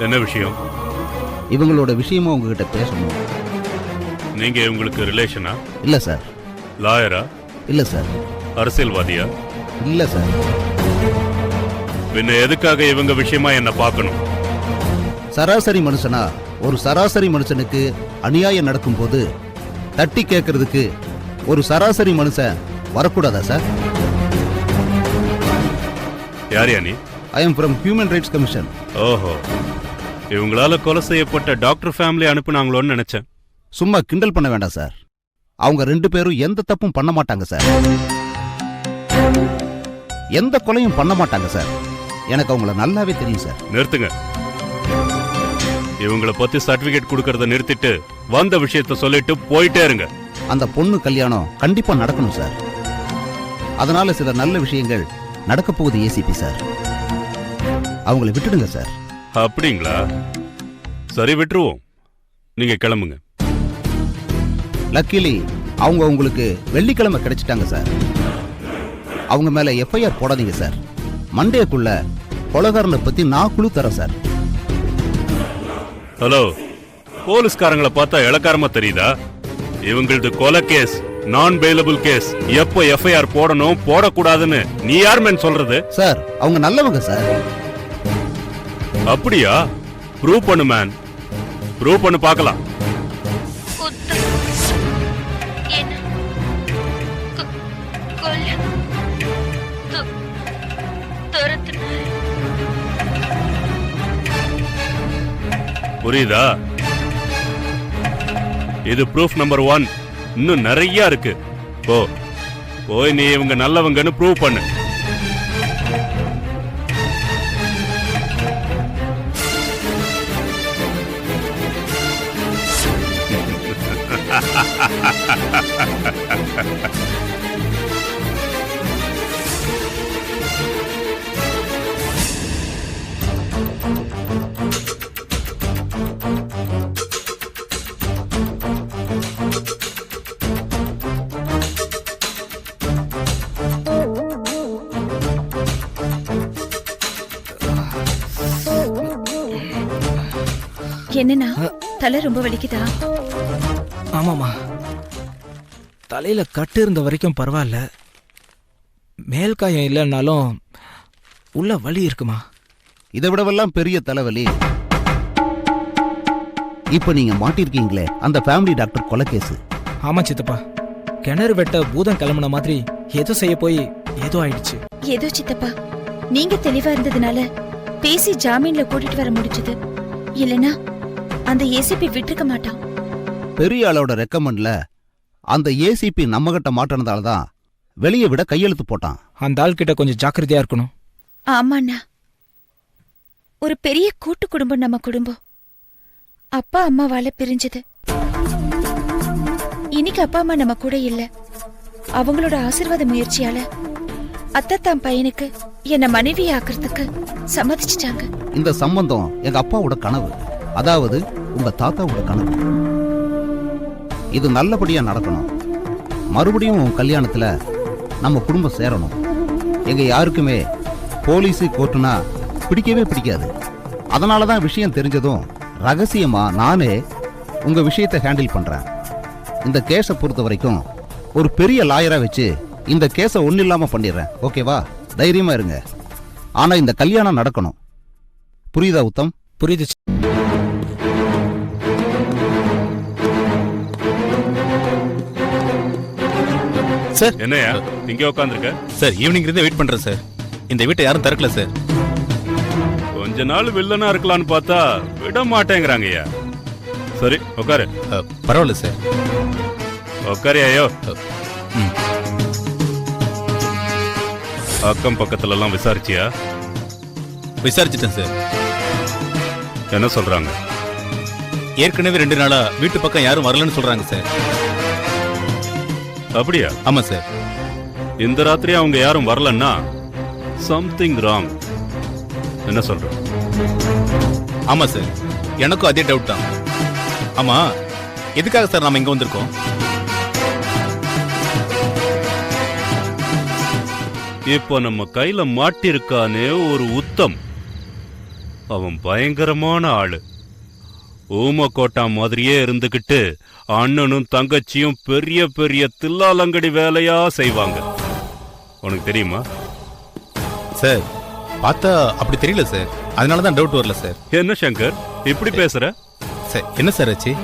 என்ன விஷயம்? இவங்களோட விஷயமும் உங்ககிட்ட பேசணும். நீங்க இவங்களுக்கு ரிலேஷனா? இல்ல சார். லாயரா? இல்ல சார். அரசியல்வாதியா? இல்ல சார். பின்ன எதுக்காக இவங்க விஷயமா என்ன பார்க்கணும்? சராசரி மனுஷனா ஒரு சராசரி மனுஷனுக்கு அநியாயம் நடக்கும் போது தட்டி கேட்கறதுக்கு ஒரு சராசரி மனுஷன் வரக்கூடாதா சார்? யார் நீ? I am from human rights commission. ஓஹோ, இவங்களால கொலை செய்யப்பட்ட டாக்டர் ஃபேமிலி அனுப்புனாங்களோன்னு நினைச்சேன். சும்மா கிண்டல் பண்ண வேண்டாம் சார். அவங்க 2 பேரும் எந்த தப்பும் பண்ண மாட்டாங்க சார். எந்த கொலையும் பண்ண மாட்டாங்க சார். எனக்கு அவங்கள நல்லாவே தெரியும் சார். நிறுத்துங்க. இவங்கள பத்தி சர்டிபிகேட் கொடுக்கறத நிறுத்திட்டு வந்த விஷயத்த சொல்லிட்டு போயிட்டே இருங்க. அந்த பொண்ணு கல்யாணம் கண்டிப்பா நடக்கணும் சார். அதனால சில நல்ல விஷயங்கள் நடக்க போகுது ஏசிபி சார். அவங்களை விட்டுடுங்க சார். அப்படிங்களா? சரி, விட்டுருவோம். நீங்க கிளம்புங்க. லக்கிலி அவங்க உங்களுக்கு வெள்ளிக்கிழமை கிடைச்சிட்டாங்க சார். அவங்க மேல எஃப்ஐஆர் போடாதீங்க சார். மண்டேக்குள்ள கொலைகாரனை பத்தி நான் குழு தரேன் சார். ஹலோ, போலீஸ்காரங்களை பார்த்தா இளக்காரமா தெரியுதா? இவங்களது கொலை கேஸ், நான் பெயிலபிள் கேஸ். எப்போ எஃப்ஐஆர் போடணும் போடக்கூடாதுன்னு நீ யார் மேன் சொல்றது? சார் அவங்க நல்லவங்க சார். அப்படியா? ப்ரூவ் பண்ணு மேன், ப்ரூவ் பண்ணு பார்க்கலாம். புரியுதா? இது ப்ரூஃப் நம்பர் 1. இன்னும் நிறைய இருக்கு. போய் நீ இவங்க நல்லவங்கன்னு ப்ரூவ் பண்ணு. என்னன்னா தலை ரொம்ப வலிக்குதா? ஆமாமா, தலையில கட்டு இருந்த வரைக்கும் பரவாயில்ல. மேல் காயம் இல்லைன்னாலும் உள்ள வலி இருக்குமா? இதை விடவெல்லாம் பெரிய தலைவலி இப்ப நீங்க மாட்டிருக்கீங்களே, அந்த ஃபேமிலி டாக்டர் கொலை கேஸ். ஆமா சித்தப்பா, கிணறு வெட்ட பூதம் கிளம்புன மாதிரி ஏதோ செய்ய போய் ஏதோ ஆயிடுச்சு. ஏதோ சித்தப்பா, நீங்க தெளிவா இருந்ததுனால பேசி ஜாமீன்ல கூட்டிட்டு வர முடிஞ்சது. இல்லனா அந்த ஏசிபி விட்டுருக்க மாட்டான். பெரிய ஆளோட ரெக்கமெண்ட்ல அந்த ஏசிபி நம்ம கிட்ட மாட்டினதால தான் வெளியே விட கையெழுத்து போட்டான். அந்த ஆள் கிட்ட கொஞ்சம் ஜாக்கிரதையா இருக்கணும். ஆமாண்ணா, ஒரு பெரிய கூட்டு குடும்பம் நம்ம குடும்பம். அப்பா அம்மாவால பிரிஞ்சது. இன்னைக்கு அப்பா அம்மா நம்ம கூட இல்ல. அவங்களோட ஆசீர்வாத முயற்சியால அத்தை தான் பையனுக்கு என்ன மனைவி ஆக்குறதுக்கு சம்மதிச்சிட்டாங்க. இந்த சம்பந்தம் எங்க அப்பாவோட கனவு, அதாவது உங்க தாத்தாவோட கனவு. இது நல்லபடியா நடக்கணும். மறுபடியும் உன் கல்யாணத்துல நம்ம குடும்பம் சேரணும். எங்க யாருக்குமே போலீஸு கோர்ட்டுனா பிடிக்கவே பிடிக்காது. அதனாலதான் விஷயம் தெரிஞ்சதும் ரகசியமா நானே உங்க விஷயத்தை ஹேண்டில் பண்றேன். இந்த கேஸை பொறுத்த வரைக்கும் ஒரு பெரிய லாயரா வச்சு இந்த கேஸை ஒன்னும் இல்லாம பண்ணிடுறேன். ஓகேவா? தைரியமா இருங்க. ஆனா இந்த கல்யாணம் நடக்கணும். புரியுதா உத்தம்? புரியுது. சார், என்னையா இங்கே உட்காந்துருக்க? சார், ஈவினிங் இருந்தே வெயிட் பண்றேன் சார். இந்த வீட்டை யாரும் திறக்கல சார். கொஞ்ச நாள் வில்லனா இருக்கலான்னு பார்த்தா விட மாட்டேங்கிறாங்கய்யா. சரி உட்காரு. பரவாயில்ல சார். உட்காரியாயோ? அக்கம் பக்கத்துல எல்லாம் விசாரிச்சியா? விசாரிச்சுட்டேன் சார். என்ன சொல்றாங்க? ஏற்கனவே 2 நாளா வீட்டு பக்கம் யாரும் வரலன்னு சொல்றாங்க சார். அப்படியா? ஆமா சார். இந்த ராத்திரி அவங்க யாரும் வரலன்னா சம்திங் ராங். என்ன சொல்ற? ஆமா சார், எனக்கும் அதே டவுட் தான். ஆமா, எதுக்காக சார் நாம இங்க வந்திருக்கோம்? இப்போ நம்ம கையில மாட்டிருக்கானே ஒரு உத்தம், அவன் பயங்கரமான ஆளு. ஊமக்கோட்டா மாதிரியே இருந்துகிட்டு அண்ணனும் தங்கச்சியும் பெரிய பெரிய தில்லாலங்கடி வேலையா செய்வாங்க. உனக்கு தெரியுமா? சார் பார்த்தா அப்படி தெரியல சார், அதனால தான் டவுட் வரல சார். என்ன சங்கர் இப்படி பேசுற? சார் என்ன சார் ஆச்சு?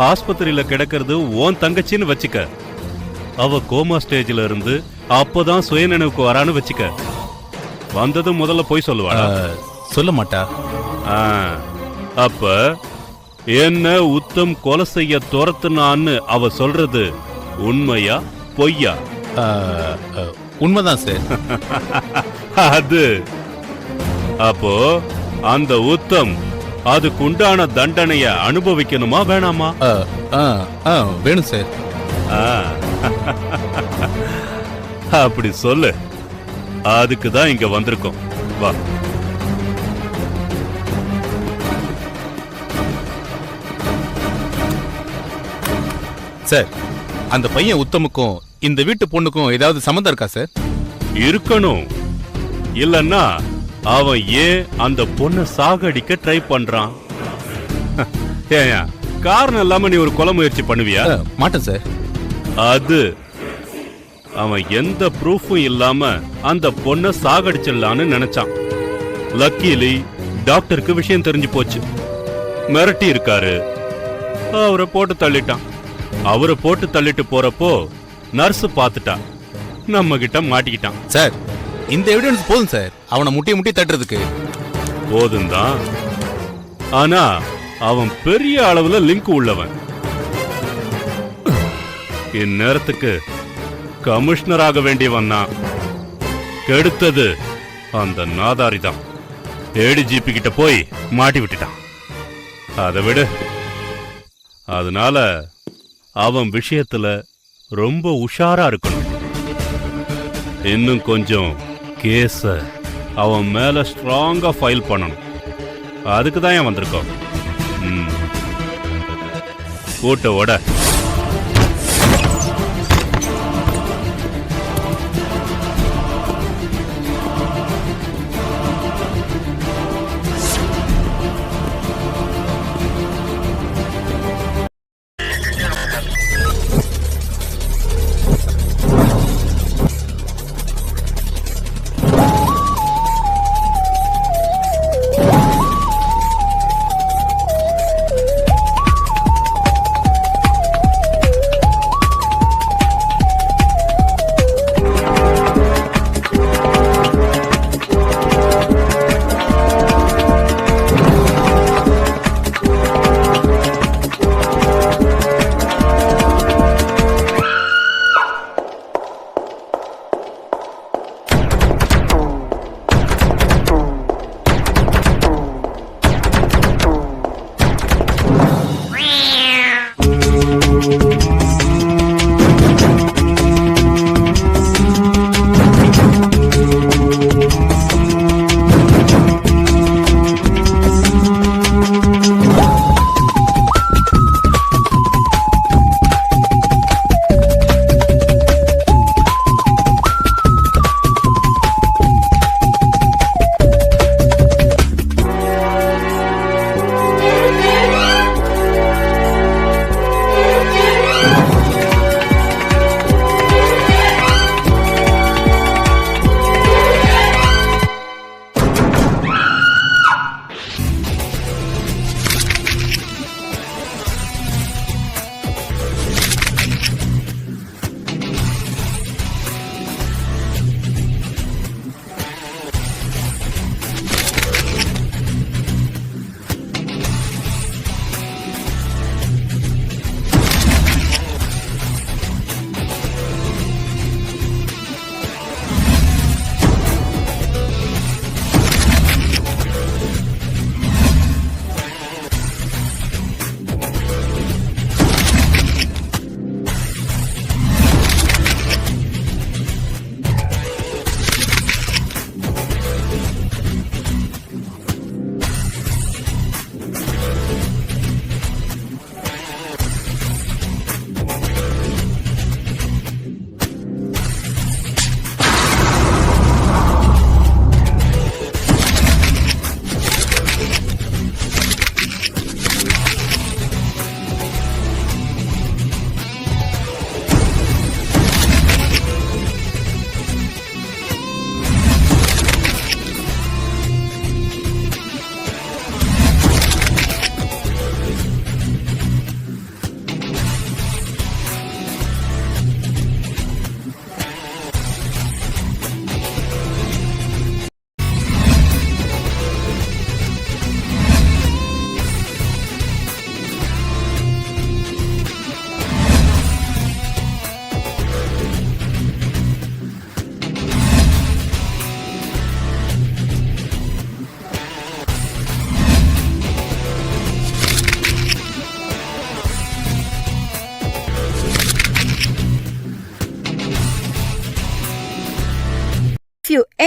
ஆஸ்பத்திரியில கிடக்கிறது உன் தங்கச்சின்னு வச்சுக்க. அவ கோமா ஸ்டேஜ்ல இருந்து அப்பதான் சுயநினைவுக்கு வரான்னு வச்சுக்க. வந்ததும் முதல்ல போய் சொல்லுவாளா? சொல்ல மாட்டா. அப்ப என்ன உத்தம் கொலை செய்ய துரத்துனான்னு அவ சொல்றது உண்மையா பொய்யா? உண்மைதான் சார். அது அப்போ அந்த உத்தம் அதுக்குண்டான தண்டனைய அனுபவிக்கணுமா வேணாமா? வேணும் சார். அப்படி சொல்லு. அதுக்கு தான் இங்க வந்திருக்கோம். வா. சார் அந்த பையன் உத்தமுக்கும் இந்த வீட்டு பொண்ணுக்கும் ஏதாவது சம்மந்தம் இருக்கா சார்? இருக்கணும். இல்லன்னா அவன் ஏன் அந்த பொண்ணை சாகடிக்க ட்ரை பண்றான்? ஏயா காரணம் இல்லாம நீ ஒரு கொலை முயற்சி பண்ணுவியா? மாட்டேன் சார். அது அவன் எந்த ப்ரூஃபும் இல்லாம அந்த பொண்ணை சாகடிச்சிடலான்னு நினைச்சான். லக்கீலி டாக்டருக்கு விஷயம் தெரிஞ்சு போச்சு. மிரட்டி இருக்காரு. அவரை போட்டு தள்ளிட்டான். அவரை போட்டு தள்ளிட்டு போறப்போ நர்ஸ் பார்த்துட்டான். நம்ம கிட்ட மாட்டிக்கிட்டான். சார் இந்த எவிடன்ஸ் போதும் சார் அவனை முட்டி முட்டி தட்டுறதுக்கு. போதும் தான். ஆனா அவன் பெரிய அளவுல லிங்க் உள்ளவன். இந்நேரத்துக்கு கமிஷனர் ஆக வேண்டியவன் தான். கெடுத்தது அந்த நாதாரி தான். ஏடிஜிபி கிட்ட போய் மாட்டி விட்டுட்டான். அதை விடு. அதனால அவன் விஷயத்துல ரொம்ப உஷாரா இருக்கணும். இன்னும் கொஞ்சம் கேஸ அவன் மேல ஸ்ட்ராங்கா ஃபைல் பண்ணணும். அதுக்கு தான் ஏன் வந்திருக்கோம். கூட்டோட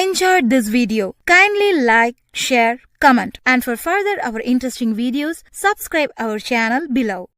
enjoyed this video, kindly like, share, comment, and for further our interesting videos, subscribe our channel below.